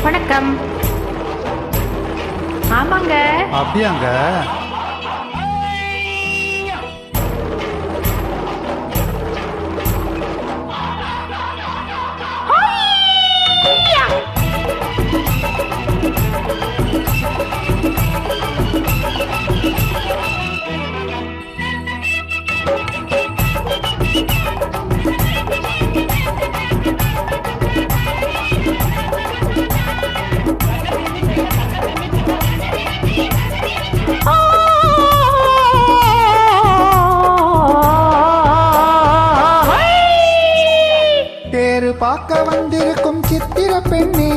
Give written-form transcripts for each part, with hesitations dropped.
வணக்கம். ஆமாங்க. அப்படியாங்க? பார்க்க வந்திருக்கும் சித்திர பெண்ணே,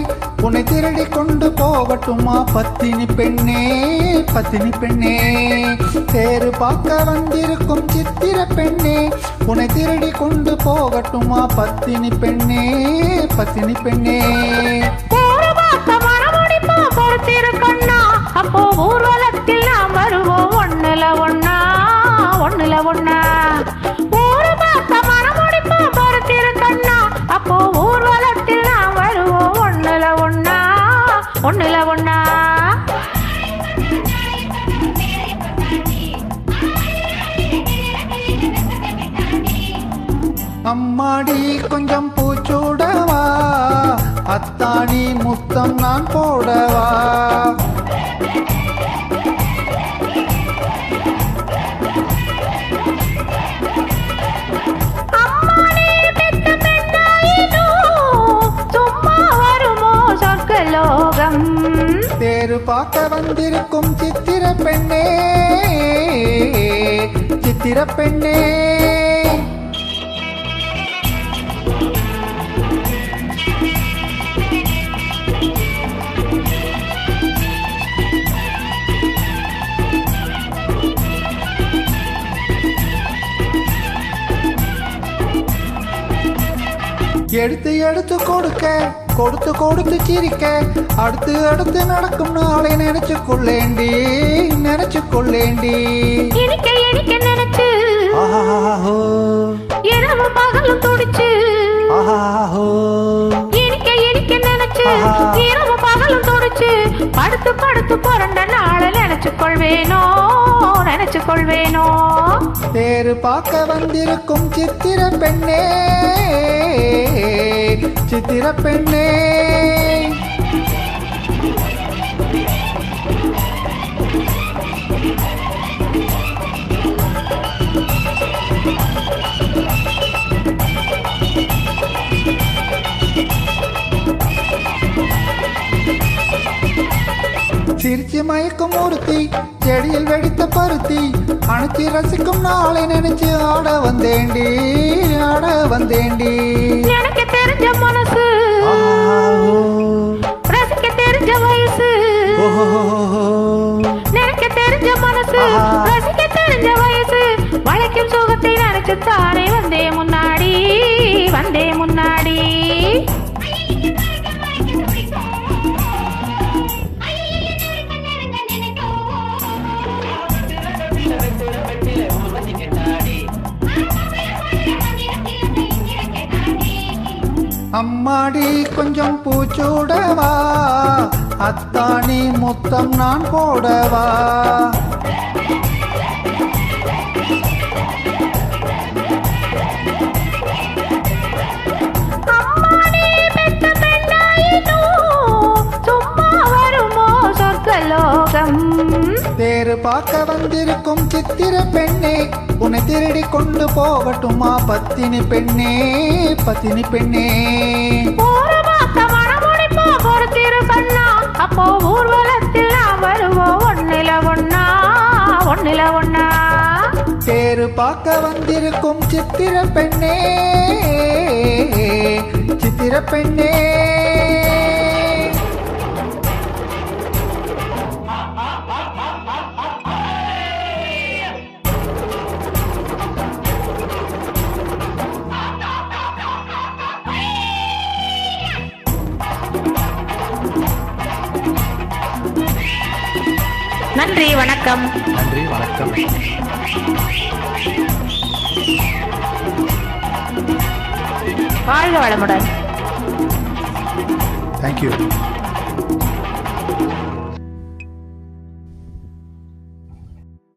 உன்னை திருடி கொண்டு போகட்டுமா பத்தினி பெண்ணே, பத்தினி பெண்ணே. தேரு பார்க்க வந்திருக்கும் சித்திர பெண்ணே, உன்னை திருடி கொண்டு போகட்டுமா பத்தினி பெண்ணே, பத்தினி பெண்ணே. அப்போ ஊர்வலத்தில் நாம் வருவோம் ஒண்ணுல ஒண்ணா, ஒண்ணுல ஒண்ணா. அப்போ ஊர்வலத்தில் நாம் வருவோம் ஒண்ணுல ஒண்ணா, ஒண்ணுல ஒண்ணா. அம்மாடி கொஞ்சம் பூச்சூடவா, அத்தாணி முத்தம் நான் போடவா. தேரு பார்க்க வந்திருக்கும் சித்திர பெண்ணே, சித்திர பெண்ணே. எடுத்து எடுத்து கொடுக்க, கொடுத்து கொடுத்து சிரிக்க, அடுத்து அடுத்து நடக்கும் நாளை நினைச்சு கொள்ளேண்டி, நினைச்சு கொள்ளேண்டி. இனிக்க இனிக்க நினைச்சு இரவும் பகலும் துடிச்சு, இனிக்க இனிக்க நினைச்சு இரவும் பகலும் துடிச்சு, படுத்து படுத்து புரண்ட நாளை நினைச்சு கொள்வேனோ, நினைச்சு கொள்வேனோ. தேரு பார்க்க வந்திருக்கும் சித்திர பெண்ணே, சித்திர பெண்ணே. சிரிச்சு மயக்கும் ஒருத்தி, செடியில் வெடித்த பருத்தி, அணைச்சி ரசிக்கும் நாளை நினைச்சு ஆட வந்தேண்டி, ஆட வந்தேண்டி. எனக்கு தெரிஞ்ச மனசு, ரசிக்க தெரிஞ்ச வயசு, எனக்கு தெரிஞ்ச மனசு, ரசிக்க தெரிஞ்ச வயசு, வளைக்கும் சுகத்தை நினைச்சு தானே வந்தே முன்னாடி, வந்தே முன்னாடி. அம்மாடி கொஞ்சம் பூச்சூடவா, அத்தாணி முத்தம் நான் போடவா. தேரு பார்க்க வந்திருக்கும் சித்திர பெண்ணே, உன்னை திருடி கொண்டு போகட்டுமா பத்தினி பெண்ணே, பத்தினி பெண்ணே. அப்போ ஊர்வலத்தில் நாம் வருவோம் ஒண்ணுல ஒண்ணா, ஒண்ணுல ஒண்ணா. தேரு பார்க்க வந்திருக்கும் சித்திர பெண்ணே, சித்திர பெண்ணே. நன்றி, வணக்கம். நன்றி, வணக்கம். வாழ்க வளமுடன். தேங்க்யூ.